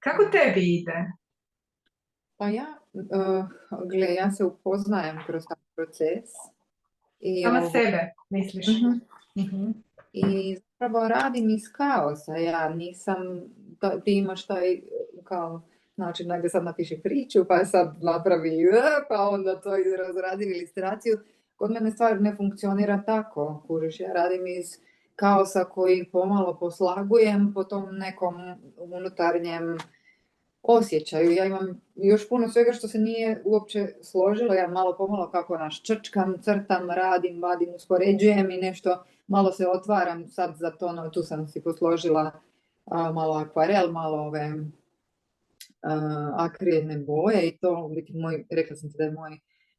Kako tebi ide? Pa ja se upoznajem kroz taj proces i, Sama sebe, misliš? Mhm. Mhm. I zapravo radim iz kaosa. Ja nisam, ti imaš taj kao način da sad napiši priču, pa sad napravi, pa onda to razradim ilustraciju. Kod mene stvar ne funkcionira tako, kužiš, ja radim iz kaosa koji pomalo poslagujem po tom nekom unutarnjem osjećaju. Ja imam još puno svega što se nije uopće složilo. Ja malo pomalo kako črčkam, crtam, radim, vadim, uspoređujem i nešto malo se otvaram sad za to. No, tu sam si posložila malo akvarel, malo ove akrilne boje i to, biti rekla sam ti da je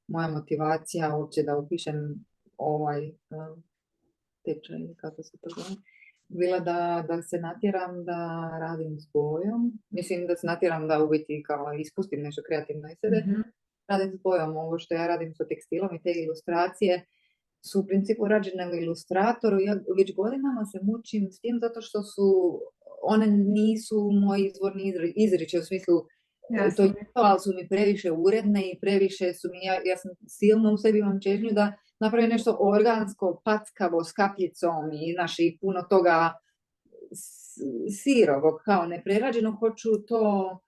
moja motivacija uopće da upišem ovaj tečaj, kako se to zove, bila da se natjeram da radim s bojom. Mislim da se natjeram da u biti kao ispustim nešto kreativno iz sebe. Mhm. Radim s bojom. Ovo što ja radim sa tekstilom i te ilustracije su u principu rađene u Ilustratoru. Ja već godinama se mučim s tim zato što one nisu moj izvorni izričaj u smislu to je to, ali su mi previše uredne i previše su mi, ja sam silno u sebi imam čežnju da napravim nešto organsko, packavo, s kapljicom i i puno toga sirovog, kao neprerađeno, hoću to,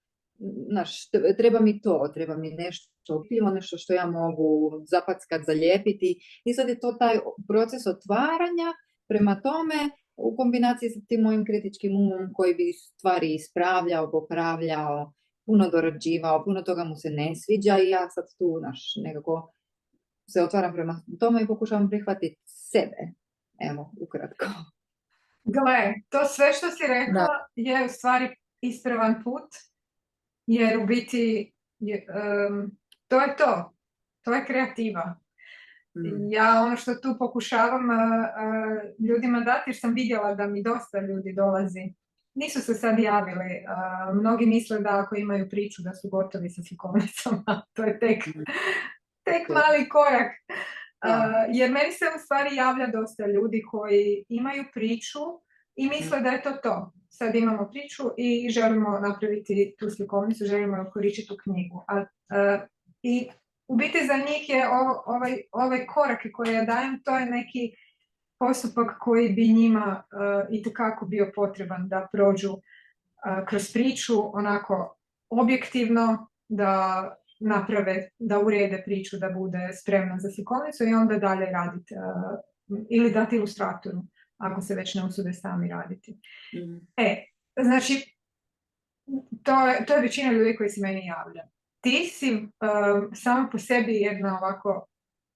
treba mi nešto pivo, nešto što ja mogu zapackat, zalijepiti i sad je to taj proces otvaranja prema tome u kombinaciji sa tim mojim kritičkim umom koji bi stvari ispravljao, popravljao, puno dorađivao, puno toga mu se ne sviđa i ja sad tu nekako se otvaram prema tome i pokušavam prihvatiti sebe. Evo, ukratko. Gle, to sve što si rekla je u stvari ispravan put, jer u biti to je to. To je kreativa. Ja ono što tu pokušavam ljudima dati, jer sam vidjela da mi dosta ljudi dolazi. Nisu se sad javili. Mnogi misle da ako imaju priču da su gotovi sa slikovnicama. To je tek mali korak. Jer meni se u stvari javlja dosta ljudi koji imaju priču i misle da je to. Sad imamo priču i želimo napraviti tu slikovnicu, želimo koristiti tu knjigu. I u biti za njih je ovaj korake koje ja dajem, to je neki postupak koji bi njima itekako bio potreban da prođu kroz priču onako objektivno, da naprave, da urede priču, da bude spremna za slikovnicu i onda dalje raditi ili dati ilustratoru ako se već ne usude sami raditi. Znači, to je većina ljudi koji se meni javlja. Ti si samo po sebi jedna ovako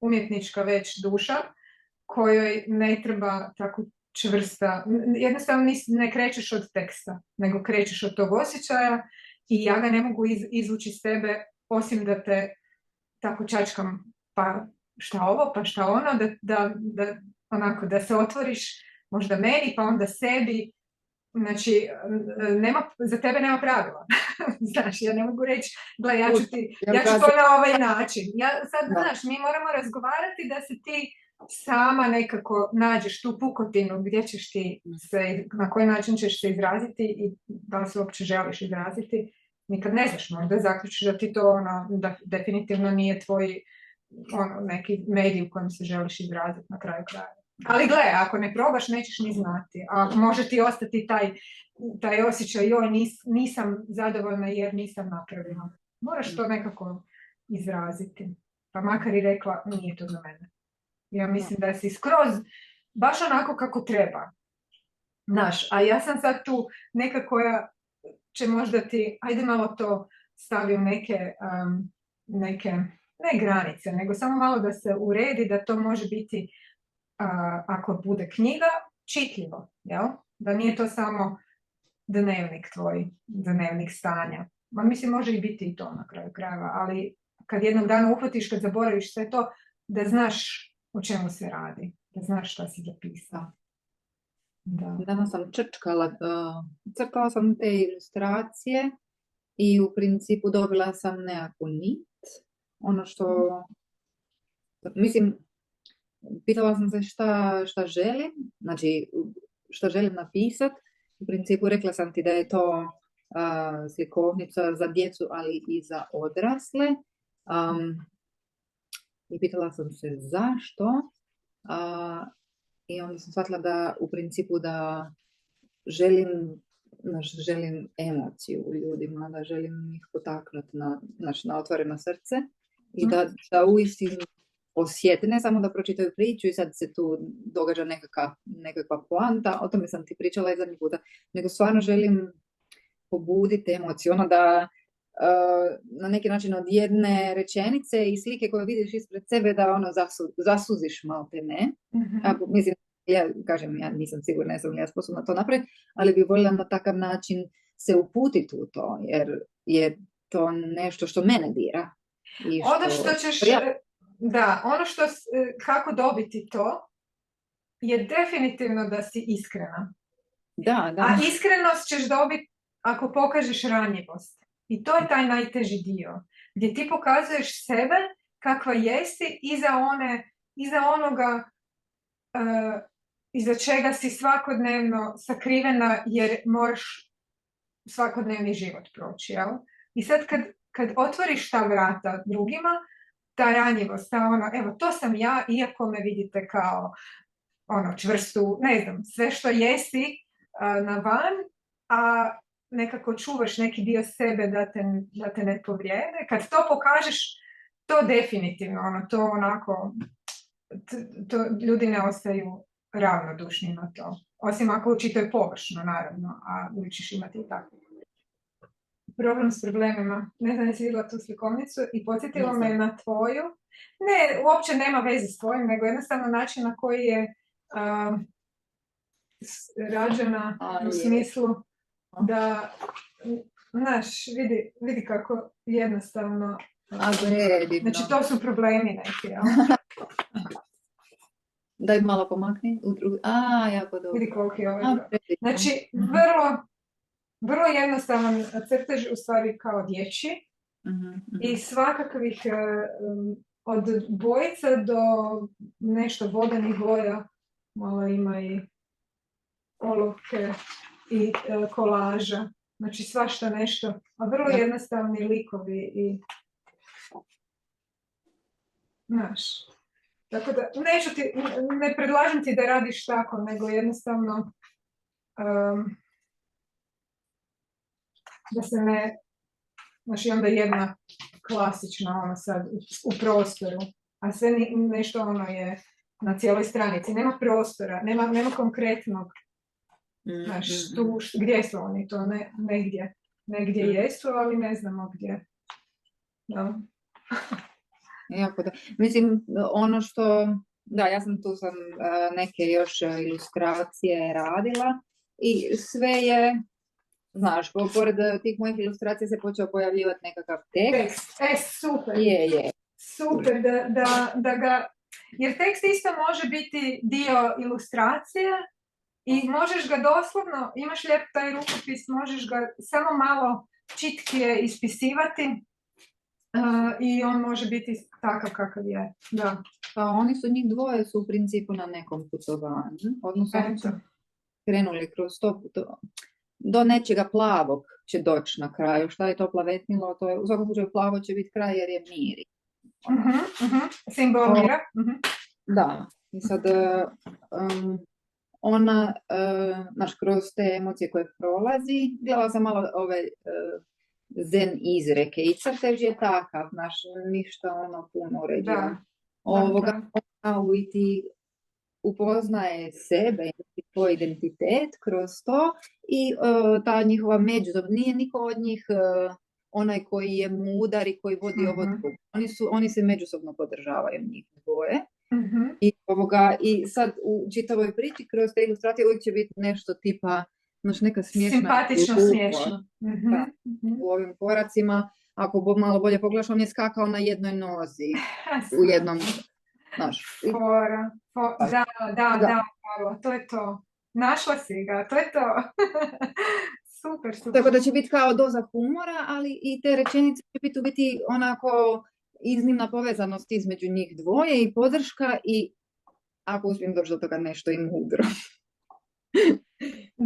umjetnička već duša kojoj ne treba tako čvrsta, jednostavno ne krećeš od teksta, nego krećeš od tog osjećaja i ja ga ne mogu izvući s tebe osim da te tako čačkam, pa šta ovo, pa šta ono, da se otvoriš možda meni, pa onda sebi. Znači, za tebe nema pravila. Znaš, ja ne mogu reći, gle, ja ću to na ovaj način. Znaš, mi moramo razgovarati da se ti sama nekako nađeš tu pukotinu gdje ćeš ti se, na koji način ćeš se izraziti i da li se uopće želiš izraziti. Nikad ne znaš, možda zaključiš da ti to da definitivno nije tvoj neki medij u kojem se želiš izraziti na kraju kraja. Ali gle, ako ne probaš, nećeš ni znati. A može ti ostati taj osjećaj, joj, nisam zadovoljna jer nisam napravila. Moraš to nekako izraziti. Pa makar i rekla, nije to za mene. Ja mislim da si skroz baš onako kako treba. Znaš, a ja sam sad tu neka koja će možda ti, ajde malo to stavim neke, ne granice, nego samo malo da se uredi, da to može biti ako bude knjiga, čitljivo, jel? Da nije to samo dnevnik tvoj, dnevnik stanja. Ma mislim, može i biti i to na kraju krajeva, ali kad jednog dana uhvatiš, kad zaboraviš sve to, da znaš o čemu se radi, da znaš šta si zapisao. Danas sam crtala sam te ilustracije i u principu dobila sam nekakvu nit. Ono što, mislim, pitala sam se šta želim, znači šta želim napisati. U principu rekla sam ti da je to slikovnica za djecu, ali i za odrasle. I pitala sam se zašto. I onda sam shvatila da u principu da želim emociju u ljudima, da želim ih potaknuti na otvoreno srce i da uistinu osjete, ne samo da pročitaju priču i sad se tu događa nekakva poanta, o tome sam ti pričala i zadnji puta, nego stvarno želim pobuditi emociju, ono da na neki način od jedne rečenice i slike koje vidiš ispred sebe da ono zasuziš malo te ne. Mislim, ja nisam sigurna, jesam li ja sposobna to napraviti, ali bi voljela na takav način se uputiti u to, jer je to nešto što mene dira. Kako dobiti to je definitivno da si iskrena. Da. A iskrenost ćeš dobiti ako pokažeš ranjivost. I to je taj najteži dio, gdje ti pokazuješ sebe kakva jesi iza onoga iza čega si svakodnevno sakrivena jer moraš svakodnevni život proći, jel? I sad kad otvoriš ta vrata drugima, ta ranjivost, evo to sam ja, iako me vidite kao čvrstu, ne znam, sve što jesi na van, a nekako čuvaš neki dio sebe da te ne povrijede. Kad to pokažeš, to definitivno, to onako, ljudi ne ostaju ravnodušni na to. Osim ako učitaju površno, naravno, a uvijek ćeš imati i tako. Problem s problemima. Ne znam, jesi vidjela tu slikovnicu i podsjetilo me na tvoju. Ne, uopće nema veze s tvojim, nego jednostavno način na koji je rađena u smislu da, znaš, vidi kako jednostavno. Znači, to su problemi neki, jel? Daj malo pomakni. Jako dobro. Vidi koliko je ovo. Znači, vrlo jednostavan crtež, u stvari kao dječji. I svakakvih od bojica do nešto vodenih boja, malo ima i olovke i kolaža. Znači, svašta nešto. A vrlo jednostavni likovi i... Znaš... Tako da, ne predlažem ti da radiš tako, nego jednostavno da se ne, znači onda jedna klasična sad u prostoru, a sve nešto je na cijeloj stranici, nema prostora, nema konkretnog, znaš, gdje su oni to, negdje jesu, ali ne znamo gdje. Da. Jako da. Mislim, ono što, ja sam neke još ilustracije radila i sve je, znaš, pored tih mojih ilustracija se počeo pojavljivati nekakav tekst. Super. Je. Super, da ga, jer tekst isto može biti dio ilustracije i možeš ga doslovno, imaš lijep taj rukopis, možeš ga samo malo čitkije ispisivati. I on može biti takav kakav je, da. Pa njih dvoje su u principu na nekom putovanju, odnosno oni su krenuli kroz to do nečega plavog će doći na kraju. Šta je to plavetnilo? To je, u svakom slučaju plavo će biti kraj jer je mir. Simbol mira. Da, i sad ona, kroz te emocije koje prolazi, gledala sam malo ove zen izreke i crtež je takav, ništa puno uređeno. Ona u biti upoznaje sebe i svoj identitet kroz to i ta njihova međusobna, nije niko od njih onaj koji je mudar i koji vodi ovo drugo. Oni se međusobno podržavaju, njih dvoje. I sad u čitavoj priči kroz te ilustracije uvijek će biti nešto tipa neka smiješna. Simpatično smiješno. U ovim koracima, ako malo bolje pogledaš, on je skakao na jednoj nozi. U jednom, Da, to je to. Našla si ga, to je to. Super. Tako da će biti kao doza humora, ali i te rečenice će biti u biti onako iznimna povezanost između njih dvoje i podrška i ako uspijem doći do toga nešto i mudro.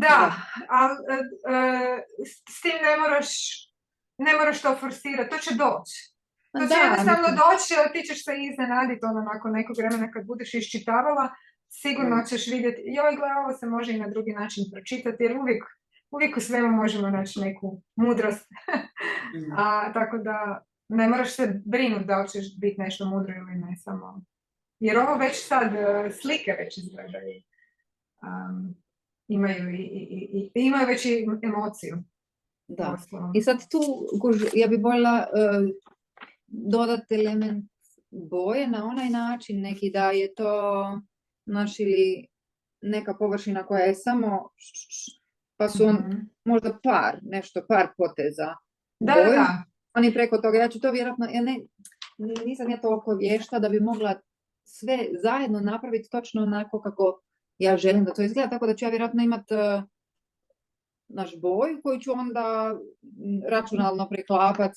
Da, ali s tim ne moraš to forsirati, to će doći. To će Da, jednostavno mislim, doći, ti ćeš se iznenaditi ono nakon nekog vremena kad budeš iščitavala, sigurno ćeš vidjeti, joj gle, ovo se može i na drugi način pročitati, jer uvijek u svemu možemo naći neku mudrost. Tako da ne moraš se brinuti da li ćeš biti nešto mudro ili ne, samo. Jer ovo već sad, slike već izgledaju. Imaju već i emociju. da. I sad tu ja bi voljela dodati element boje na onaj način neki da je to ili neka površina koja je samo pa su možda par poteza boju. Oni preko toga, ja ću to vjerojatno, nisam ja toliko vješta da bi mogla sve zajedno napraviti točno onako kako ja želim da to izgleda, tako da ću ja vjerojatno imati naš boj koju ću onda računalno preklapati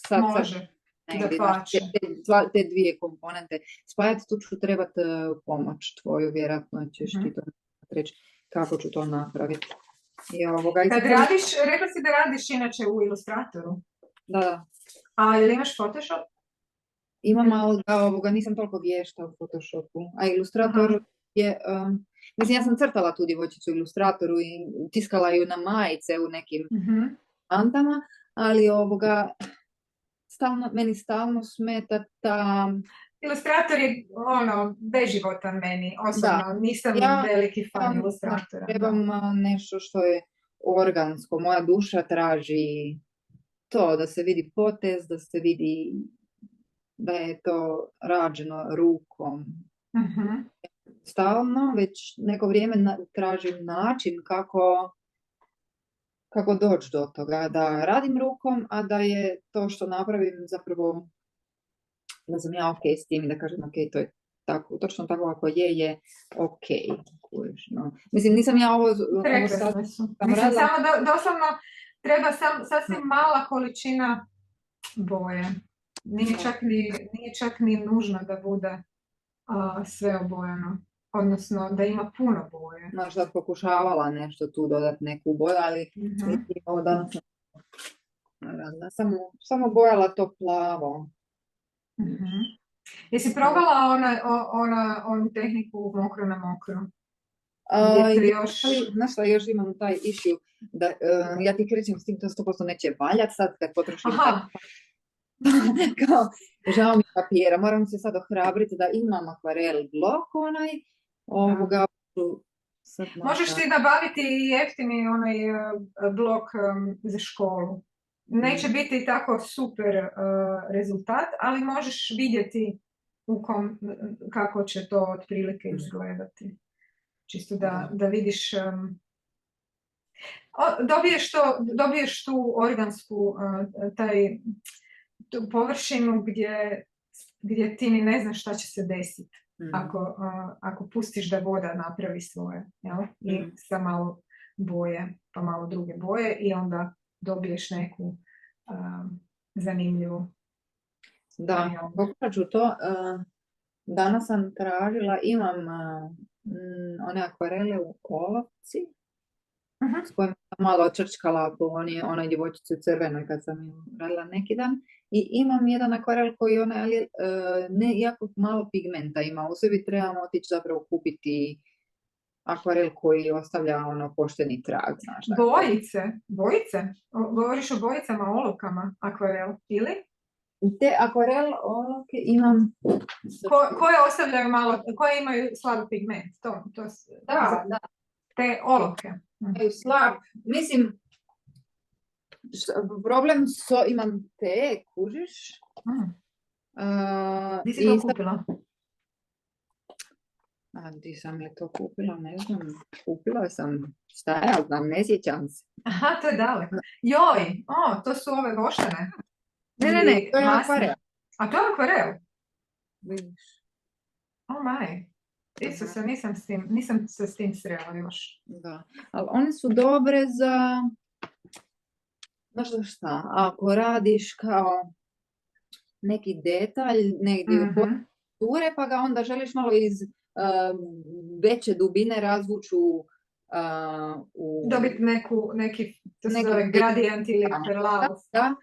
sad te dvije komponente spajati. Tu ću trebati pomoć tvoju, vjerojatno ćeš ti to reći kako ću to napraviti. Kad radiš, rekla si da radiš inače u Ilustratoru. Da. A ili imaš Photoshop? Imam, ali nisam toliko vješta u Photoshopu. A Ilustrator je... mislim, ja sam crtala tu djevojčicu u Ilustratoru i tiskala ju na majice u nekim antama, ali meni stalno smeta ta... Ilustrator je beživotan meni, osobno, nisam veliki fan Ilustratora. Trebam nešto što je organsko, moja duša traži to, da se vidi potez, da se vidi da je to rađeno rukom. Stalno, već neko vrijeme tražim način kako doći do toga, da radim rukom, a da je to što napravim zapravo, da sam ja ok s tim i da kažem ok, to je tako, točno tako kako je ok. Mislim, nisam ja ovo sad radila. Samo doslovno treba sasvim mala količina boje. Nije čak ni nužno da bude sve obojano. Odnosno da ima puno boje. Možda pokušavala nešto tu dodati neku boju, ali ovo danas samo bojala to plavo. Jesi probala onu tehniku mokro na mokro? Znaš šta, još imam taj issue da ja ti krećem s tim, to 100% neće valjati sad kad potrošim kao, žao mi papira, moram se sad ohrabriti da imam akvarel blok možeš ti nabaviti jeftini onaj blok za školu. Neće biti tako super rezultat, ali možeš vidjeti kako će to otprilike izgledati. Čisto da vidiš, dobiješ tu organsku tu površinu gdje ti ni ne znaš šta će se desiti ako pustiš da voda napravi svoje, jel? I sa malo boje, pa malo druge boje i onda dobiješ neku zanimljivu. Da, pokušat ću to. Danas sam tražila, imam one akvarele u olovci s kojima sam malo črčkala po onoj djevojčici u crvenoj kad sam ju radila neki dan. I imam jedan akvarel koji ali ne jako malo pigmenta ima. U sebi trebamo otići zapravo kupiti akvarel koji ostavlja pošteni trag. Znaš, bojice? Govoriš o bojicama, olovkama akvarel, ili? Te akvarel olovke imam... Koje ostavljaju malo, koje imaju slab pigment? Da. Te olovke. Slab, mislim... Problem imam te, kužiš? Gdje si to kupila? Gdje sam je to kupila, ne znam. Kupila sam, šta ja znam, ne sjećam se. Aha, to je daleko. Joj, to su ove voštane. Ne, to je akvarel. A to je akvarel? Vidiš. Maj. Isuse, nisam se s tim srela još. Da, ali one su dobre za... Znaš šta, ako radiš kao neki detalj negdje u ture, pa ga onda želiš malo iz veće dubine razvući u Dobiti neki, to se zove gradijent ili perlaus. Da,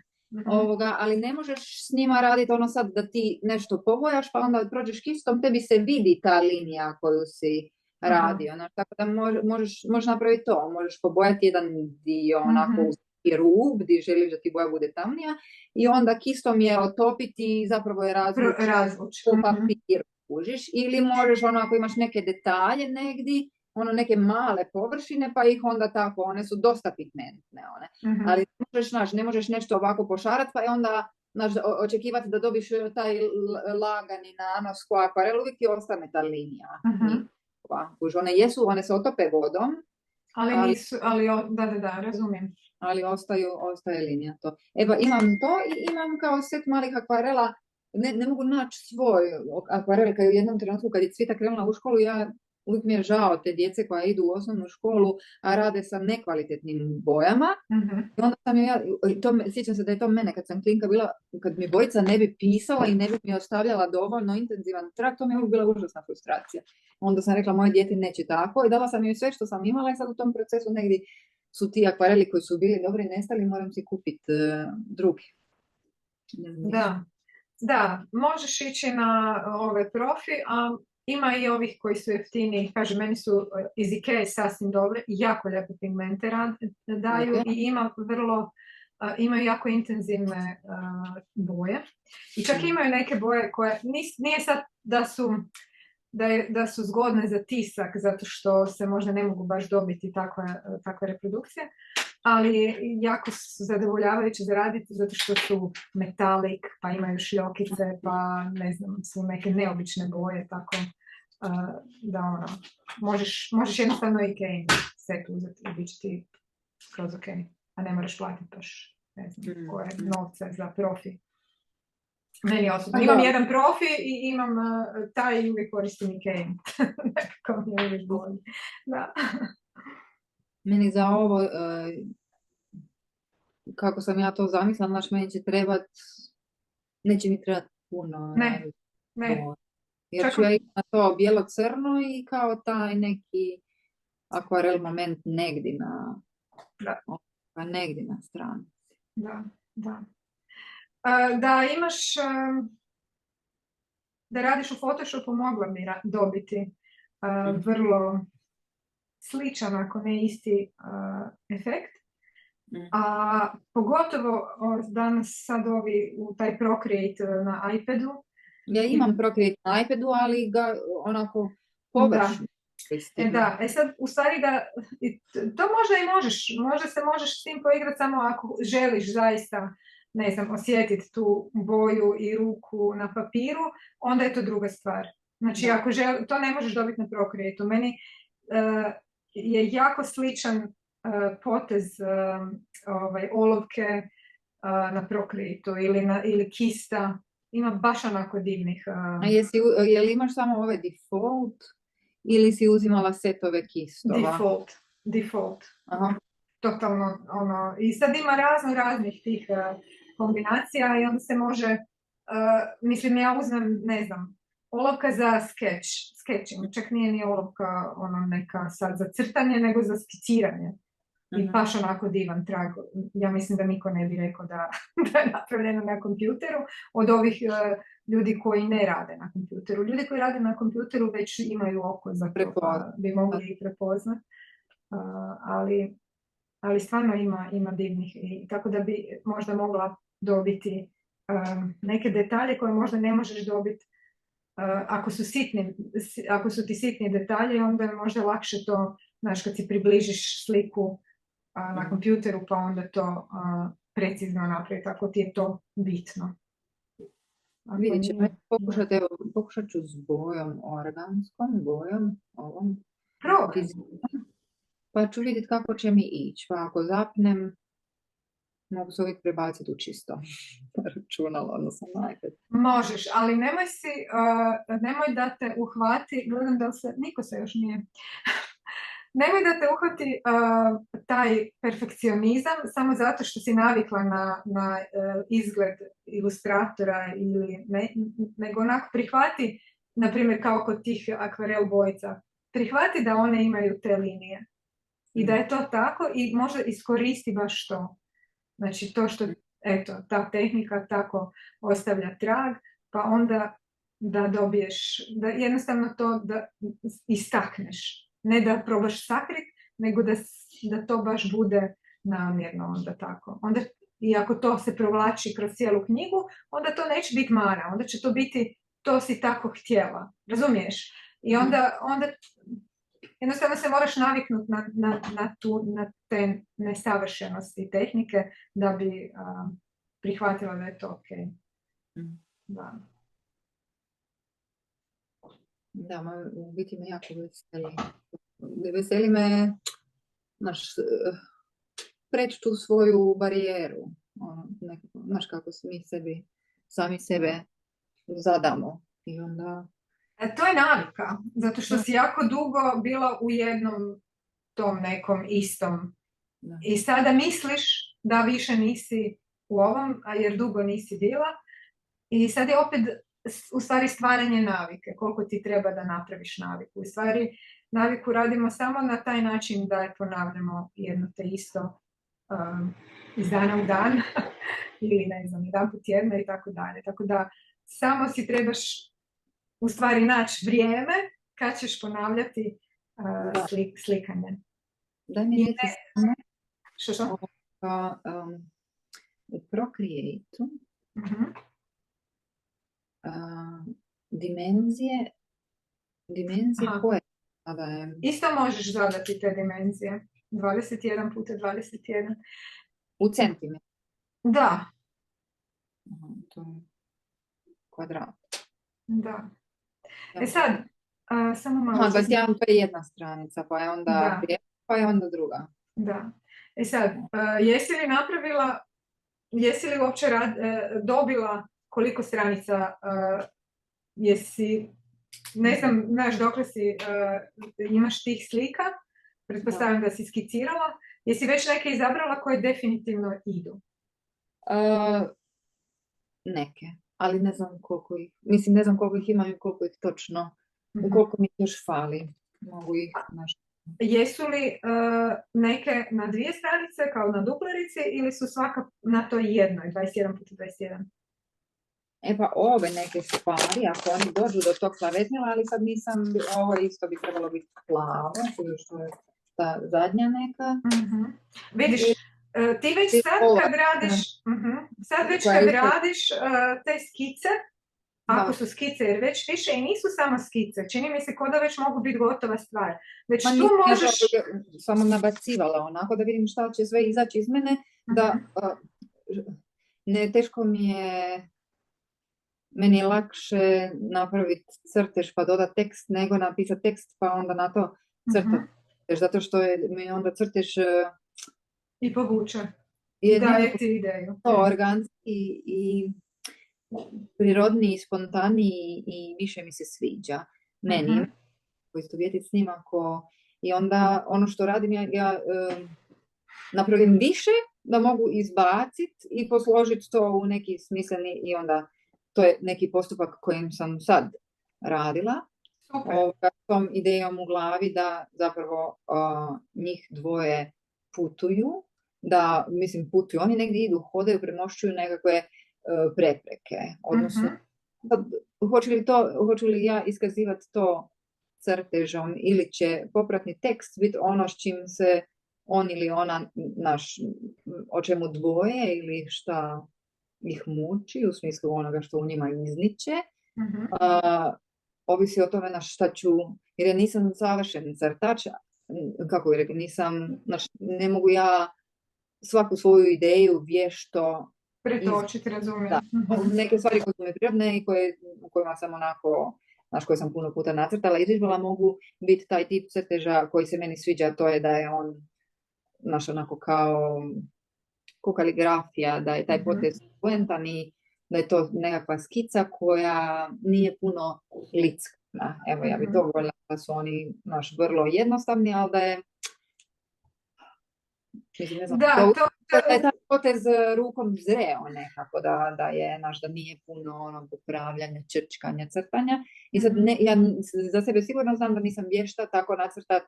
ali ne možeš s njima raditi ono sad da ti nešto pobojaš, pa onda prođeš kistom, tebi se vidi ta linija koju si radio. Tako da možeš napraviti to, možeš pobojati jedan dio onako i rub, gdje želiš da ti boja bude tamnija, i onda kistom je otopiti i zapravo je razvući u papiru, kužiš. Ili možeš onako, imaš neke detalje negdje, neke male površine, pa ih onda tako, one su dosta pigmentne, ali ne možeš nešto ovako pošarati, pa je onda očekivati da dobiš taj lagani nanos ko akvarel, uvijek ti ostane ta linija. One se otope vodom, da, razumijem. Ali ostaje linija to. Evo, imam to i imam kao set malih akvarela. Ne mogu naći svoj akvarel, kad u jednom trenutku kad je Cvita krenula u školu, uvijek mi je žao te djece koja idu u osnovnu školu, a rade sa nekvalitetnim bojama. I onda sam sjećam se da je to mene, kad sam klinka bila, kad mi bojica ne bi pisala i ne bi mi ostavljala dovoljno intenzivan trag, to mi je uvijek bila užasna frustracija. Onda sam rekla, moje dijete neće tako, i dala sam joj sve što sam imala, i sad u tom procesu negdje su ti akvareli koji su bili dobri nestali, moram si kupiti drugi. Da, možeš ići na ove profi, a ima i ovih koji su jeftini, kaže, meni su iz Ikea sasvim dobre, jako lijepe pigmente daju i imaju jako intenzivne boje. I čak imaju neke boje koje, nije sad da su zgodne za tisak, zato što se možda ne mogu baš dobiti takve reprodukcije, ali jako su zadovoljavajuće za raditi, zato što su metalik, pa imaju šljokice, pa ne znam, su neke neobične boje, tako da možeš jednostavno Ikea set uzeti i bit će ti skroz ok, a ne moraš platiti baš, ne znam, koje novce za profi. Meni osobno. Imam jedan profi i imam taj i uvijek koristim Ikea. Nekako mi je uvijek bolje. Da. Meni za ovo, kako sam ja to zamislila, meni će neće mi trebati puno. Ne. Jer ću ja imati to bijelo-crno i kao taj neki akvarel moment negdje na strani. Da. Da imaš, da radiš u Photoshopu, mogla mi dobiti vrlo sličan, ako ne isti efekt. A pogotovo danas sad u taj Procreate na iPadu. Ja imam Procreate na iPadu, ali ga onako površno. Sad u stvari to možda i možeš s tim poigrati samo ako želiš zaista, ne znam, osjetiti tu boju i ruku na papiru, onda je to druga stvar. Znači, ako to ne možeš dobiti na Procreate-u. Meni je jako sličan potez olovke na Procreate-u ili kista. Ima baš onako divnih... Je li imaš samo ove default ili si uzimala setove kistova? Default. Aha. Totalno, i sad ima raznih tih kombinacija i onda se može, mislim, ja uzmem, ne znam, olovka za sketching, čak nije ni olovka neka sad za crtanje, nego za skiciranje. I baš onako divan trag. Ja mislim da niko ne bi rekao da je napravljeno na kompjuteru od ovih ljudi koji ne rade na kompjuteru. Ljudi koji rade na kompjuteru već imaju oko za to, pa bi mogli ih prepoznat. Ali stvarno ima divnih, i tako da bi možda mogla dobiti neke detalje koje možda ne možeš dobiti ako su ti sitni detalji, onda je možda lakše to, znaš, kad si približiš sliku na kompjuteru, pa onda to precizno napraviti, ako ti je to bitno. Vidjet ćemo, pokušat ću s bojom, organskom bojom, ovom. Probaj. Pa ću vidjeti kako će mi ići, pa ako zapnem, mogu se uvijek prebaciti u čisto računalo, odnosno na iPad. Možeš, ali nemoj da te uhvati, gledam da niko se još nije... Nemoj da te uhvati taj perfekcionizam samo zato što si navikla na izgled ilustratora nego onako prihvati, na primjer kao kod tih akvarel bojica, prihvati da one imaju te linije. I da je to tako i možda iskoristi baš to. Znači to što, eto, ta tehnika tako ostavlja trag, pa onda da dobiješ, da jednostavno to da istakneš. Ne da probaš sakrit, nego da to baš bude namjerno onda tako. Onda, i ako to se provlači kroz cijelu knjigu, onda to neće biti mana, onda će to biti to si tako htjela, razumiješ? I onda jednostavno se moraš naviknuti na te nesavršenosti tehnike da bi prihvatila da je to ok. Da. Da, u biti me jako veseli. Veseli me preći tu svoju barijeru. Znaš kako mi sami sebe zadamo. I onda... To je navika, zato što si jako dugo bila u jednom tom nekom istom. Da. I sada misliš da više nisi u ovom, jer dugo nisi bila. I sad je opet u stvari stvaranje navike, koliko ti treba da napraviš naviku. U stvari naviku radimo samo na taj način da je ponavljamo jedno te isto iz dana u dan ili ne znam, jedan put tjedno i tako dalje. Tako da samo si trebaš u stvari naći vrijeme kad ćeš ponavljati slikanje. Daj mi reći samo što? U Procreate-u dimenzije koje zadajem? Isto možeš zadati te dimenzije. 21 puta 21. U centimetru? Da. To je kvadrat. Da. Sad, samo malo... 21 to je jedna stranica, pa je onda pa je onda druga. Da. Sad, jesi li uopće dobila koliko stranica ne znam, znaš dokle imaš tih slika, pretpostavljam da si skicirala, jesi već neke izabrala koje definitivno idu? Neke, ali ne znam koliko ih, ne znam koliko ih imam i koliko ih točno, koliko mi još fali, mogu ih našti. Jesu li neke na 2 stranice kao na duplerici ili su svaka na toj jednoj, 21 puta 21? Pa ove neke stvari, ako oni dođu do tog slavetnila, ali sad nisam, ovo isto bi trebalo biti plavo, što je ta zadnja neka. Vidiš, ti već sad kad radiš te skice, ako su skice, jer već više i nisu samo skice, čini mi se kao da već mogu biti gotova stvar. Već tu možeš... Samo nabacivala onako da vidim šta će sve izaći iz mene, da teško meni je lakše napraviti crtež pa dodati tekst nego napisati tekst pa onda na to crtati. Zato što mi onda crtež i povuče. Daje ti ideju. To organski i prirodniji, spontaniji i više mi se sviđa. Meni, poistovjetiti s njima i onda ono što radim ja napravim više da mogu izbaciti i posložiti to u neki smisleni i onda to je neki postupak kojim sam sad radila. S tom idejom u glavi da zapravo njih dvoje putuju, putuju, oni negdje idu, hodaju, premošćuju nekakve prepreke. Odnosno, hoću li ja iskazivati to crtežom ili će popratni tekst biti ono s čim se on ili ona o čemu dvoje ili šta ih muči u smislu onoga što u njima izniče. Ovisi o tome na šta ću, jer ja nisam savršen crtač, kako bi rekli, ne mogu ja svaku svoju ideju vješto pretočiti, razumijem. Da, neke stvari koje su mi prirodne i u kojima sam onako, koje sam puno puta nacrtala, izvježbala, mogu biti taj tip crteža koji se meni sviđa, to je da je on onako kao kaligrafija, da je taj potez poentan i da je to nekakva skica koja nije puno lickana. Evo, ja bi to voljela da su oni vrlo jednostavni, ali da je ne znam, da je taj potez rukom zreo nekako, da je da nije puno popravljanja, črčkanja, crtanja. I sad ja za sebe sigurno znam da nisam vješta tako nacrtat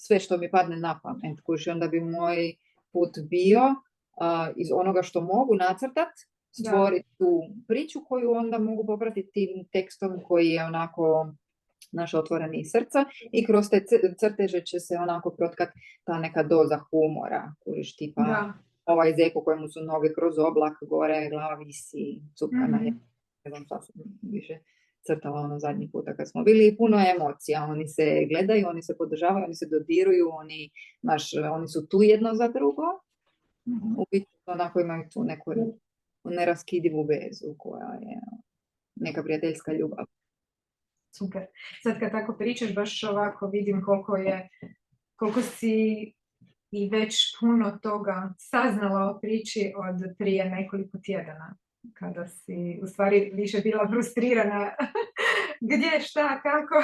sve što mi padne na pamet. Kužiš, onda bi moj put bio iz onoga što mogu nacrtat, stvoriti tu priču koju onda mogu popratiti tim tekstom koji je onako naš otvoreni srca i kroz te crteže će se onako protkat ta neka doza humora, kužiš, tipa ovaj zek u kojemu su noge kroz oblak, gore glava visi, cupkana je, ne znam šta sam više crtala ono zadnji puta kad smo bili, puno emocija, oni se gledaju, oni se podržavaju, oni se dodiruju, oni su tu jedno za drugo, u biti onako imaju tu neku neraskidivu vezu koja je neka prijateljska ljubav. Super. Sad kad tako pričaš, baš ovako vidim koliko si i već puno toga saznala o priči od prije nekoliko tjedana, kada si u stvari više bila frustrirana gdje, šta, kako,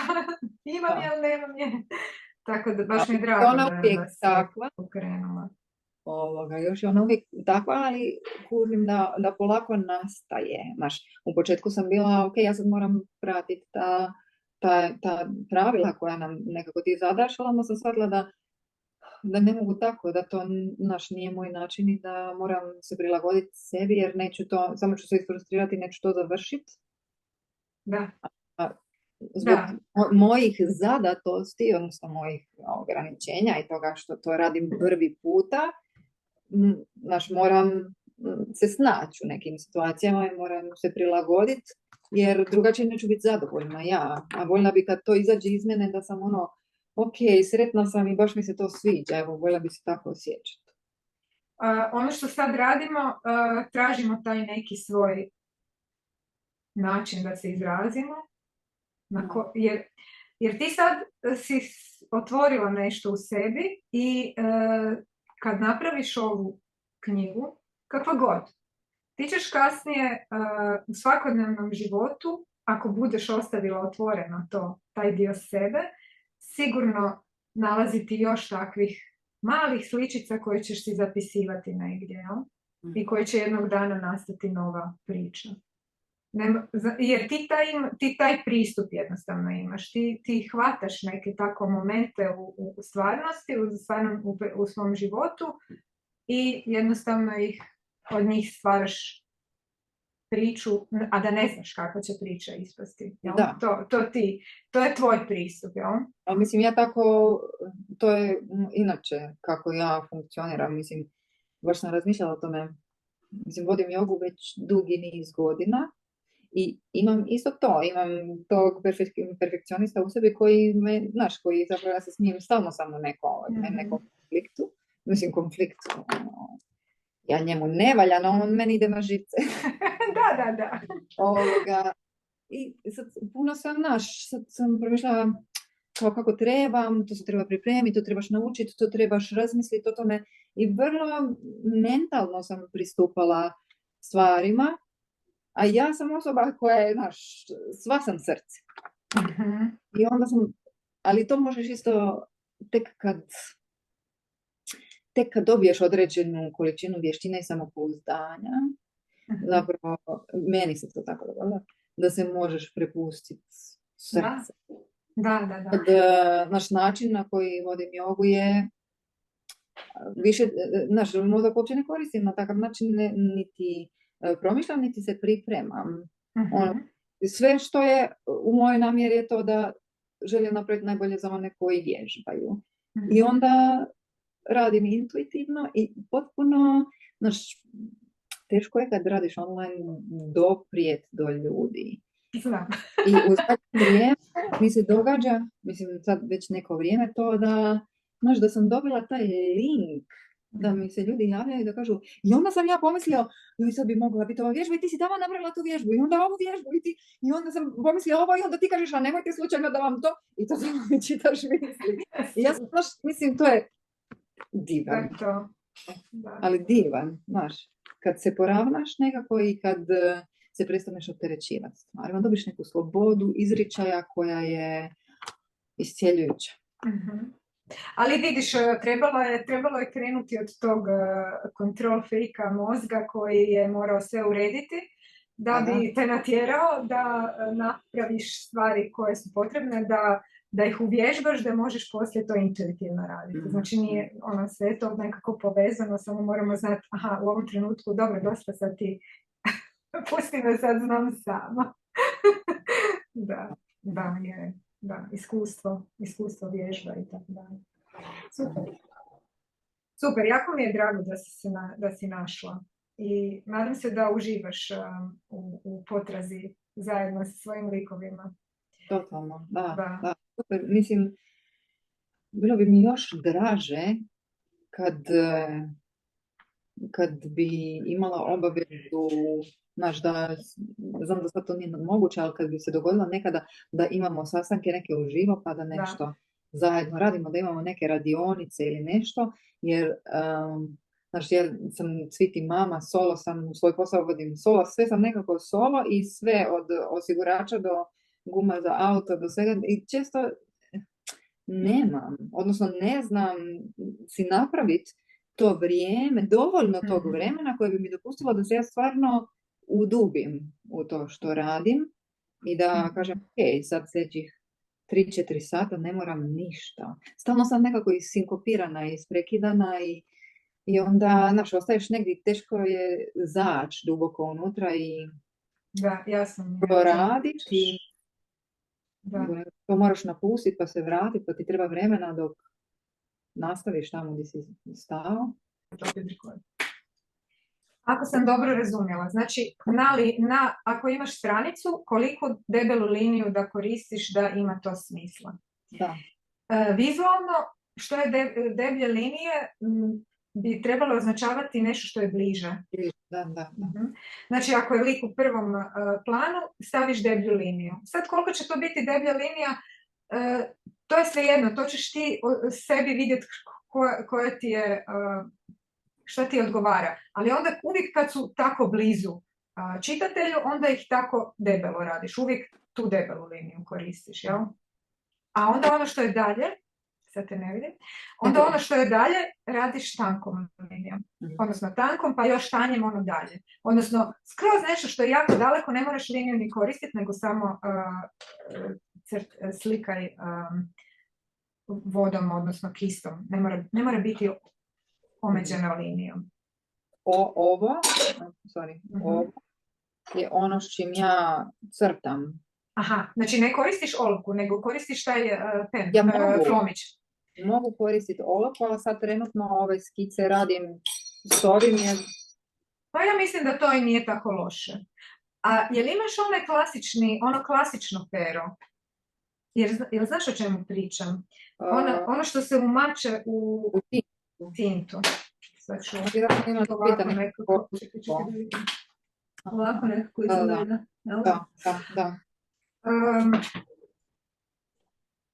imam je, nemam je. Tako da baš mi je drago da si pokrenula. Još je ona uvijek takva, ali kužim da polako nastaje. U početku sam bila, ok, ja sad moram pratiti ta pravila koja nam nekako ti zadaš, ali onda sam shvatila da ne mogu tako, da to nije moj način i da moram se prilagoditi sebi, jer neću to, samo ću se isfrustrirati, neću to završiti. Da. Zbog mojih zadatosti, odnosno mojih ograničenja i toga što to radim prvi puta, moram se snaći u nekim situacijama i moram se prilagoditi, jer drugačije neću biti zadovoljna ja. A voljela bi kad to izađe iz mene da sam ok, sretna sam i baš mi se to sviđa, evo, voljela bi se tako osjećati. Ono što sad radimo, tražimo taj neki svoj način da se izrazimo, jer ti sad si otvorila nešto u sebi i kad napraviš ovu knjigu, kakva god, ti ćeš kasnije u svakodnevnom životu, ako budeš ostavila otvoreno taj dio sebe, sigurno nalaziti još takvih malih sličica koje ćeš si zapisivati negdje, i koje će jednog dana nastati nova priča. Jer ti taj pristup jednostavno imaš, ti hvataš neke tako momente u stvarnosti, u svom životu i jednostavno od njih stvaraš priču, a da ne znaš kakva će priča ispasti. Da. To je tvoj pristup, jel? A mislim, ja tako, to je inače kako ja funkcioniram, mislim, baš sam razmišljala o tome, mislim, vodim jogu već dugi niz godina i imam isto to, imam tog perfekcionista u sebi koji koji zapravo ja se s njim stalno sam u nekom konfliktu, mislim konfliktu, ja njemu ne valja, no on meni ide na živce. Da. I sad puno sad sam promišljala kako trebam, to se treba pripremiti, to trebaš naučiti, to trebaš razmisliti o tome. I vrlo mentalno sam pristupala stvarima, a ja sam osoba koja je, sva sam srce. I onda ali to možeš isto tek kad dobiješ određenu količinu vještine i samopouzdanja, zapravo, meni se to tako dogodilo, da se možeš prepustiti srce. Da. Naš način na koji vodim jogu je više, mozak uopće ne koristim na takav način, niti promišljam, niti se pripremam. Sve što je u mojoj namjeri je to da želim napraviti najbolje za one koji vježbaju. I onda radim intuitivno i potpuno, teško je kad radiš online doprijet do ljudi. Znam. I u zadnje vrijeme mi se događa, mislim sad već neko vrijeme to da sam dobila taj link, da mi se ljudi javljaju i da kažu, i onda sam ja pomislio, joj sad bi mogla biti ova vježba i ti si tamo napravila tu vježbu i onda ovu vježbu i onda sam pomislio ovo i onda ti kažeš, a nemojte slučajno da vam to, i to samo mi čitaš misli. I ja sam, mislim, to je divan. Ali divan, kad se poravnaš nekako i kad se prestaneš opterećivati stvari, onda dobiš neku slobodu izričaja koja je iscjeljujuća. Ali vidiš, trebalo je krenuti od tog control freaka mozga koji je morao sve urediti da bi te natjerao da napraviš stvari koje su potrebne, da da ih uvježbaš da možeš poslije to intuitivno raditi. Znači nije ono sve to nekako povezano, samo moramo znati, aha, u ovom trenutku, dobro, dosta sad ti pusti me sad, znam sama. Da, iskustvo vježba i tako dalje. Super, jako mi je drago da si našla i nadam se da uživaš u potrazi zajedno sa svojim likovima. Totalno, da. Super. Mislim, bilo bi mi još draže kad bi imala obavezu, znaš, znam da sad to nije moguće, ali kad bi se dogodilo nekada da imamo sastanke neke uživo pa da nešto zajedno radimo, da imamo neke radionice ili nešto, jer znaš, ja sam cviti mama, solo sam, svoj posao vodim solo, sve sam nekako solo i sve od osigurača do guma za auto, do svega, i često nemam, odnosno ne znam si napraviti to vrijeme, dovoljno tog vremena koje bi mi dopustilo da se ja stvarno udubim u to što radim i da kažem, ok, sad sljedećih 3-4 sata ne moram ništa. Stalno sam nekako isinkopirana i isprekidana i onda, znaš, ostaješ negdje, teško je zaći duboko unutra i proraditi i to moraš napustiti pa se vratiti, pa ti treba vremena dok nastaviš tamo gdje si stao. Ako sam dobro razumjela, znači ako imaš stranicu, koliko debelu liniju da koristiš da ima to smisla. Da. Vizualno, što je deblje linije, bi trebalo označavati nešto što je bliže. Da. Znači, ako je lik u prvom planu, staviš deblju liniju. Sad, koliko će to biti deblja linija, to je svejedno, to ćeš ti sebi vidjeti koja ti je, šta ti odgovara. Ali onda uvijek kad su tako blizu čitatelju, onda ih tako debelo radiš. Uvijek tu debelu liniju koristiš, jel? A onda ono što je dalje, sad te ne vidim, onda ono što je dalje radiš tankom linijom. Odnosno tankom, pa još tanjem ono dalje. Odnosno, skroz nešto što je jako daleko, ne moraš liniju ni koristiti, nego samo slikaj vodom, odnosno kistom. Ne mora biti omeđena linijom. Ovo je ono s čim ja crtam. Aha, znači ne koristiš olovku, nego koristiš taj pen, flomić. Mogu koristiti olovku, ali sad trenutno ove skice radim s ovim. Pa ja mislim da to i nije tako loše. A jel imaš ono klasično pero? Jel znaš o čemu pričam? Ono što se umače u tintu. Sad ću ovako nekako izgleda. Da.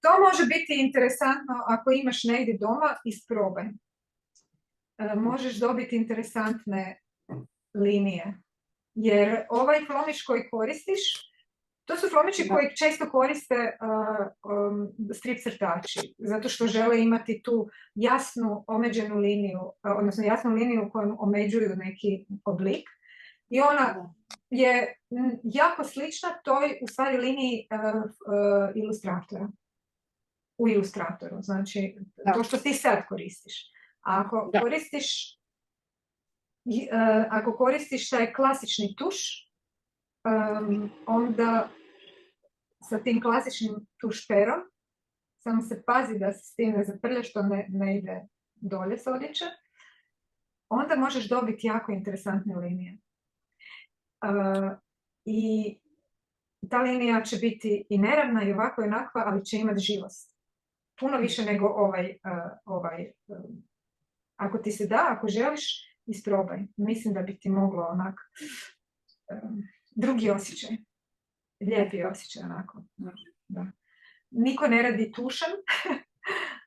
To može biti interesantno ako imaš negdje doma, isprobaj. Možeš dobiti interesantne linije. Jer ovaj flomić koji koristiš, to su flomići koji često koriste strip crtači, zato što žele imati tu jasnu omeđenu liniju, odnosno jasnu liniju kojom omeđuju neki oblik. I ona je jako slična toj, u stvari, liniji ilustratora. U ilustratoru, znači to što ti sad koristiš. A ako koristiš taj klasični tuš, onda sa tim klasičnim tuš perom, samo se pazi da se s tim ne zaprljaš, što ne ide dolje s odjeće, onda možeš dobiti jako interesantne linije. I ta linija će biti i neravna i ovako i onakva, ali će imati živost. Puno više nego ovaj. Ako ti se da, ako želiš, isprobaj. Mislim da bi ti moglo onak drugi osjećaj. Lijepi osjećaj onako. Da. Niko ne radi tušem,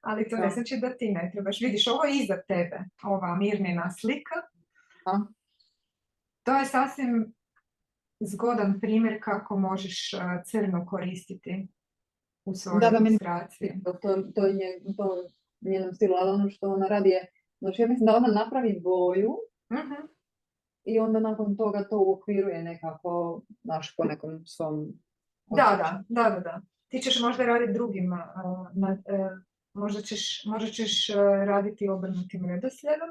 ali to ne znači da ti ne trebaš. Vidiš, ovo je iza tebe, ova Mirnina slika. To je sasvim zgodan primjer kako možeš crno koristiti u svojoj ilustraciji. To je njenom stilu, ali ono što ona radi je, znači ja mislim da ona napravi boju i onda nakon toga to uokviruje nekako, znaš, po nekom svom osjećaju. Da. ti ćeš možda raditi drugima, možda ćeš raditi obrnutim redoslijedom,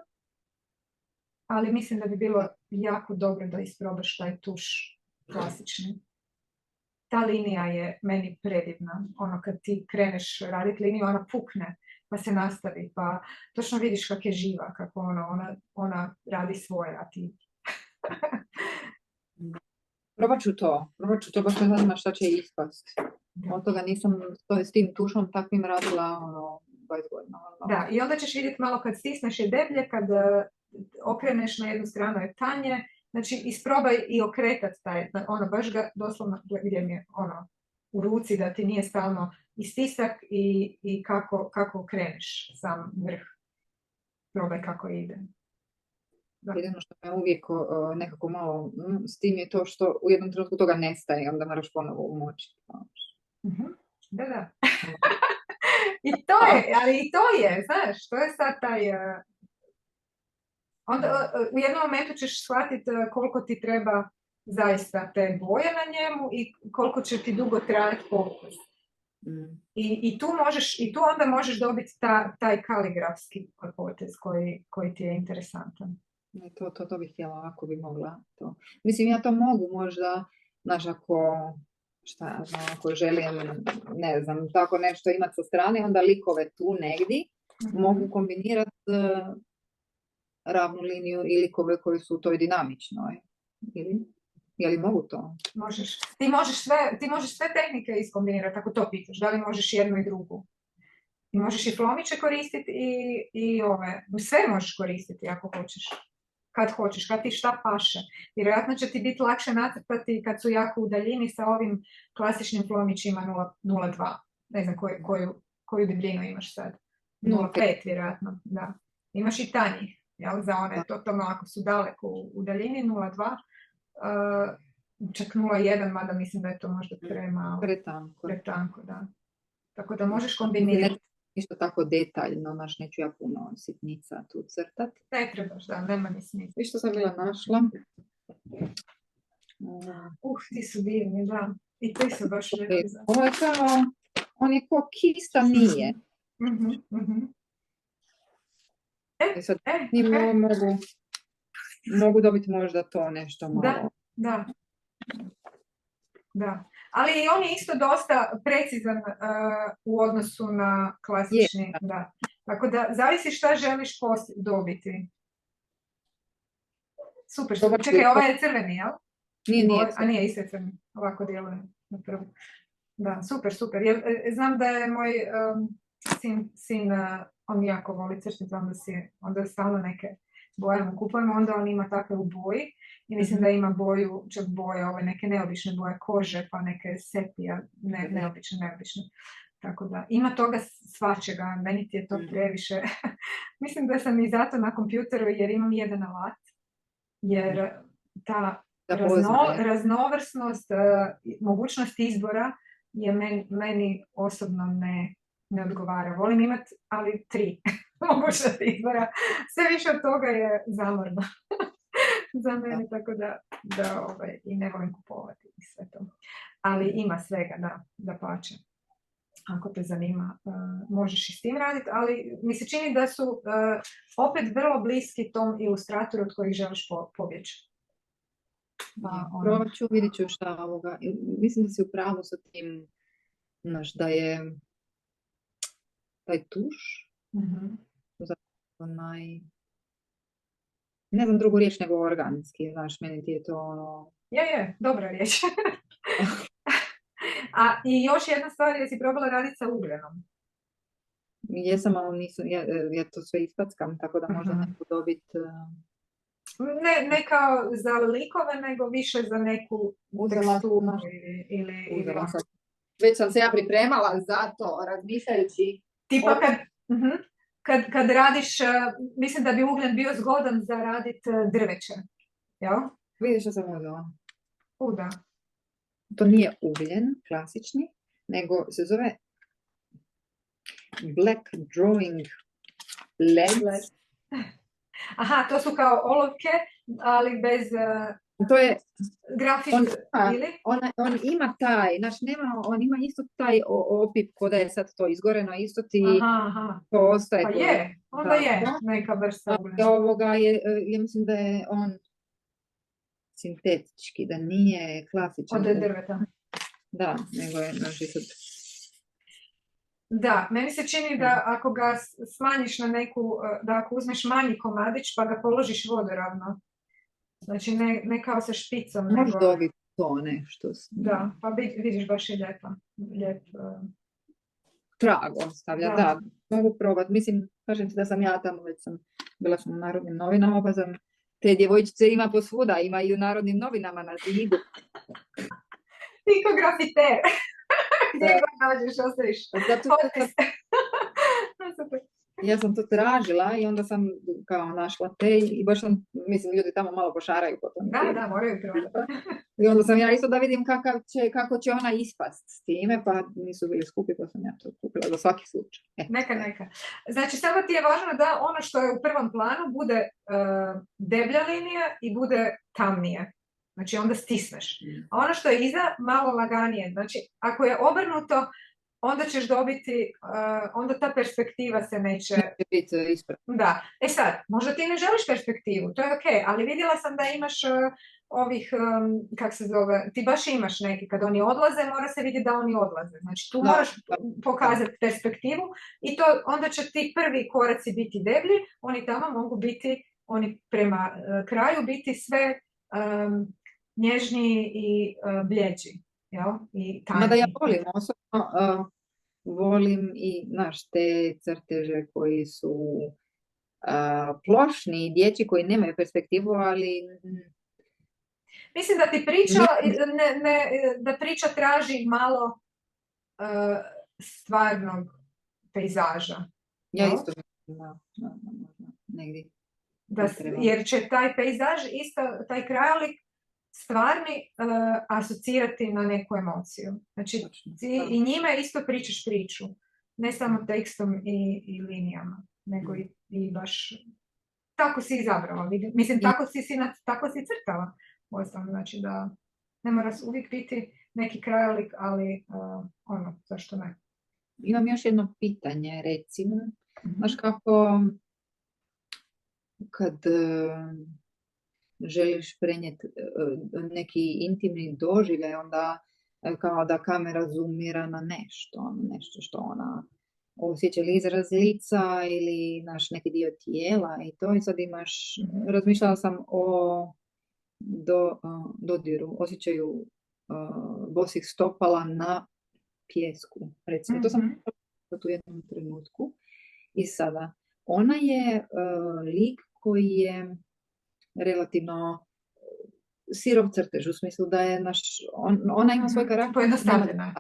ali mislim da bi bilo jako dobro da isprobaš taj tuš klasični. Ta linija je meni predivna. Ono kad ti kreneš raditi liniju, ona pukne, pa se nastavi, pa točno vidiš kak je živa, kako ona radi svoje, a ti... Probat ću to, baš ne znam šta će ispast. Od toga nisam s tim tušom takvim radila 20 godina. Da, i onda ćeš vidjeti malo kad stisneš je deblje, kad okreneš na jednu stranu je tanje, znači isprobaj i okretat taj, baš ga doslovno gdje mi je u ruci, da ti nije stalno istisak i kako okreneš sam vrh. Probaj kako ide. Jedino što me uvijek nekako malo s tim je to što u jednom trenutku toga nestaje, onda moraš ponovo umočiti. Da. I to je, ali i to je, znaš, to je sad taj... Onda u jednom momentu ćeš shvatiti koliko ti treba zaista te boje na njemu i koliko će ti dugo trajati fokus. I tu onda možeš dobiti taj kaligrafski potez koji ti je interesantan. To bih htjela, ako bi mogla to. Mislim, ja to mogu možda, znaš, ako želim, ne znam, tako nešto imati sa strane, onda likove tu negdje mogu kombinirati ravnu liniju i likove koji su u toj dinamičnoj. Je li mogu to? Možeš. Ti možeš sve tehnike iskombinirati, ako to pitaš. Da li možeš jednu i drugu? Ti možeš i flomiće koristiti i ove. Sve možeš koristiti ako hoćeš. Kad hoćeš, kad ti šta paše. Vjerojatno će ti biti lakše nacrtati kad su jako u daljini sa ovim klasičnim flomićima 0,2. Ne znam koju debljinu imaš sad. 0,5 vjerojatno, da. Imaš i tanjih, jel, za one, totalno ako su daleko u daljini, 0,2. Čak 0,1, mada mislim da je to možda pretanko, da. Tako da možeš kombinirati. Isto tako detaljno, neću ja puno sitnica tu crtati. Ne trebaš, da, nema ni smisla. I što sam bila našla? Ti su divni, da. I ti su baš rekli za... Ovo je kao, on je ko kista nije. Sad mogu dobiti možda to nešto malo. Da. Ali on je isto dosta precizan u odnosu na klasični. Da. Tako da, zavisi šta želiš dobiti. Super. Čekaj, ovaj je crveni, jel? Nije. A nije isto crveni. Ovako djeluje na prvu. Da, super. Znam da je moj sin, on jako voli crtiti, onda stalno neke boje mu kupujemo, onda on ima takve u boji. I mislim da ima čak boje, ove neke neobične boje kože, pa neke sepija, neobične. Tako da, ima toga svačega, meni ti je to previše. Mislim da sam i zato na kompjuteru, jer imam jedan alat, jer ta raznovrsnost, mogućnost izbora je meni osobno ne odgovara. Volim imati, ali 3 mogućnosti izbora. Sve više od toga je zamorno. Za mene, tako da i ne volim kupovati i sve to. Ali ima svega, da pače. Ako te zanima, možeš i s tim raditi, ali mi se čini da su opet vrlo bliski tom ilustratoru od kojih želiš pobjeći. Probat ću, vidit ću šta ovoga. Mislim da si u pravu sa tim, da je taj tuš, ne znam drugu riječ nego organski, meni ti je to ono... Je, dobra riječ. I još jedna stvar, jesi probala raditi sa ugljenom? Jesam, ali nisam, ja to sve ispackam, tako da možda neku dobiti... Ne kao za likove, nego više za neku teksturu ili... Već sam se ja pripremala za to, razmišljajući... Tipa kad radiš, mislim da bi ugljen bio zgodan za radit drveće, jel? Vidiš što sam uzela? Da. To nije ugljen, klasični, nego se zove Black Drawing LEDs. Aha, to su kao olovke, ali bez To je, grafit ili? on ima taj, znači on ima isto taj opip ko da je sad to izgoreno, isto ti Aha. to ostaje. Pa je, onda je neka vrsta ugljena. Ovoga je, ja mislim da je on sintetički, da nije klasičan. Od drveta. Da, nego je znači sad. Da, meni se čini da ako ga smanjiš na neku, da ako uzmeš manji komadić pa ga položiš vodoravno, znači ne kao sa špicom, nego... Možda dobiti to nešto. Da, pa vidiš baš je lijep trag ostavlja, da. Mogu probati. Mislim, kažem ti da sam ja tamo, već bila sam u Narodnim novinama, pa sam te djevojčice ima posvuda, ima i u Narodnim novinama na zidu. Ti ko grafiter. Gdje god dođeš, ostaviš potpis. Ja sam to tražila i onda sam kao našla te i baš sam, mislim, ljudi tamo malo pošaraju po tom. Da, moraju probati. I onda sam ja isto da vidim kako će ona ispast s time, pa nisu bili skupi, pa sam ja to kupila za svaki slučaj. Neka. Znači, samo ti je važno da ono što je u prvom planu bude deblja linija i bude tamnije. Znači, onda stisneš. A ono što je iza, malo laganije. Znači, ako je obrnuto, onda ćeš dobiti, onda ta perspektiva se neće biti ispravna. Da. Sad, možda ti ne želiš perspektivu, to je ok, ali vidjela sam da imaš ovih, kak se zove, ti baš imaš neki, kad oni odlaze, mora se vidjeti da oni odlaze. Znači, tu moraš pokazati perspektivu i to onda će ti prvi koraci biti deblji, oni tamo mogu biti, oni prema kraju biti sve nježniji i bljeđi. I mada ja volim osobno, volim i te crteže koji su plošni, dječji koji nemaju perspektivu, ali... Mislim da ti da priča traži malo stvarnog pejzaža. Ja isto mislim, negdje. Jer će taj pejzaž, isto taj krajolik, stvarni asocirati na neku emociju. Znači, ti i njime isto pričaš priču. Ne samo tekstom i linijama, nego i baš tako si izabrala. Mislim, tako si crtala. Znači da ne mora uvijek biti neki krajolik, ali zašto ne? Imam još jedno pitanje, recimo. Znaš kako kad želiš prenijeti neki intimni doživljaj, onda kao da kamera zoomira na nešto što ona osjeća, ili izraz lica ili neki dio tijela i to. I sad imaš, razmišljala sam o dodiru, osjećaju bosih stopala na pijesku. Recimo, to sam u jednom trenutku. I sada, ona je lik koji je relativno sirov crtež, u smislu da je ona ima svoj karakter. Pojednostavljena.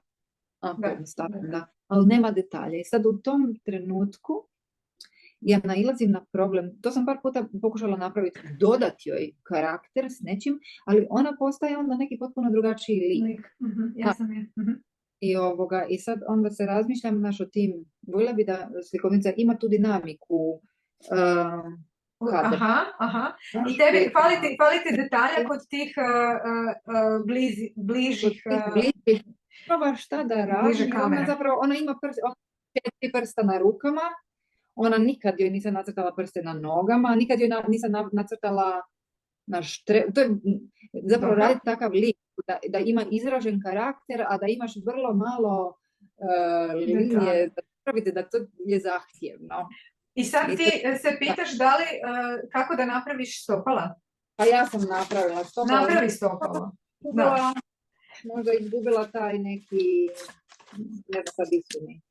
Da. Ali nema detalja. I sad u tom trenutku ja nailazim na problem, to sam par puta pokušala napraviti, dodati joj karakter s nečim, ali ona postaje onda neki potpuno drugačiji lik. I sad onda se razmišljam o tim, voljela bi da slikovnica ima tu dinamiku, Aha. I tebi hvali ti detalja kod tih bližih... šta da radi. Ona ima 4 prsta na rukama, ona nikad joj nisam nacrtala prste na nogama, nikad joj nisam nacrtala na to je zapravo raditi takav lik, da ima izražen karakter, a da imaš vrlo malo linije, da to je zahtjevno. I sad ti se pitaš da li, kako da napraviš stopala? Pa ja sam napravila stopala. Napravi stopala. Možda izgubila taj neki, ne znam sad isuni.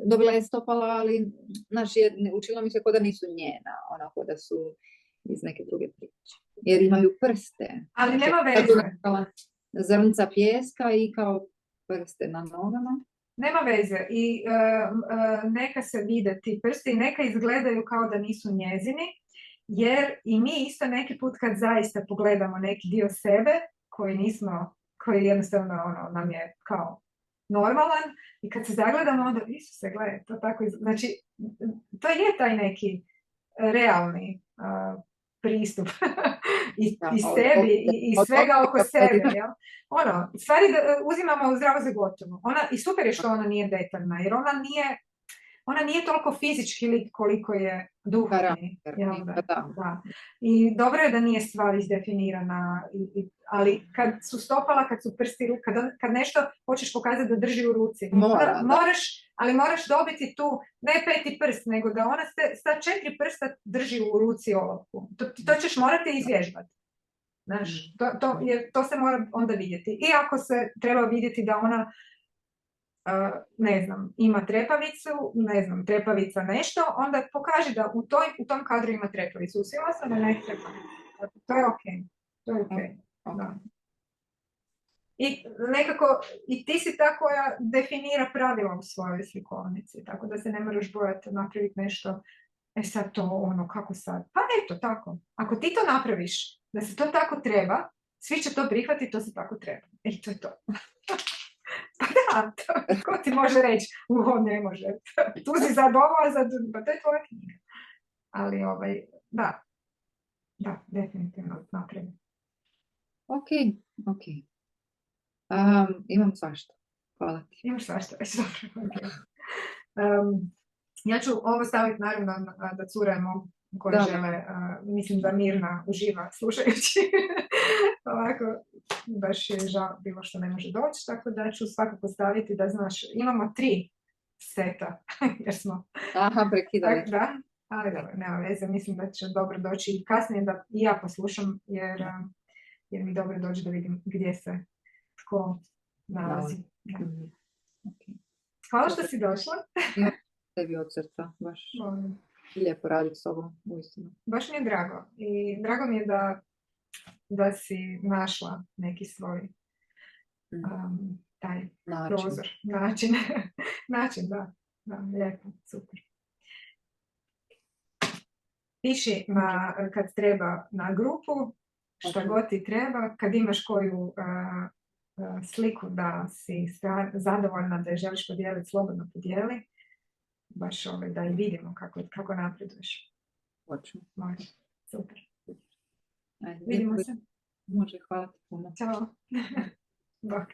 Dobila je stopala, ali učilo mi se ko da nisu njena, onako da su iz neke druge priče. Jer imaju prste. Ali nema veze. Zrnca pijeska i kao prste na nogama. Nema veze i neka se vide ti prsti i neka izgledaju kao da nisu njezini, jer i mi isto neki put kad zaista pogledamo neki dio sebe koji jednostavno nam je kao normalan i kad se zagledamo onda Isuse, gledaj, to tako znači to je taj neki realni pristup Da, i sebi i od svega oko sebe, godina. jel? Ono, stvari uzimamo zdravo za gotovo. I super je što ona nije detaljna, jer ona nije toliko fizički lik koliko je duhovni. Jel da? Da. I dobro je da nije stvar izdefinirana, ali kad su stopala, kad su prsti, kad nešto hoćeš pokazati da drži u ruci, moraš dobiti tu, ne 5. prst, nego da ona sa 4 prsta drži u ruci olovku. To ćeš morati izvježbati. Znaš, to se mora onda vidjeti. I ako se treba vidjeti da ona ne znam, ima trepavicu, ne znam, trepavica nešto, onda pokaži da u tom kadru ima trepavicu. Usvila sam da ne trepavicu. To je okej. To je okej. Da. I nekako, i ti si ta koja definira pravila u svojoj slikovnici, tako da se ne moraš bojati napraviti nešto, sad to ono, kako sad? Pa eto, tako. Ako ti to napraviš, da se to tako treba, svi će to prihvatiti, to se tako treba. I to je to. Pa da, ko ti može reći, ovo ne može, tu si za ovo, a za drugo, pa to je tvoja knjiga. Ali, da, definitivno napravim. Ok. Imam svašta. Hvala ti. Imaš svašta, već dobro. Ja ću ovo staviti naravno da curemo koji žele, mislim da Mirna uživa slušajući. Ovako, baš je žao bilo što ne može doći, tako da ću svakako staviti da znaš, imamo 3 seta, jer smo... Aha, prekidali. Da, ali dobro, nema veze, mislim da će dobro doći i kasnije da i ja poslušam, jer mi dobro dođe da vidim gdje se tko nalazi. Hvala što si došla. Tebi od srca, baš lijepo raditi s tobom, uistinu. Baš mi je drago i drago mi je da si našla neki svoj taj prozor, način, da, lijepo, super. Piši kad treba na grupu, šta god ti treba, kad imaš koju sliku da si zadovoljna, da je želiš podijeliti, slobodno podijeli. Baš da i vidimo kako napreduješ. Hoću. Može. Super. Ajde, vidimo se. Može, hvala ti puno. Ćao. Bok.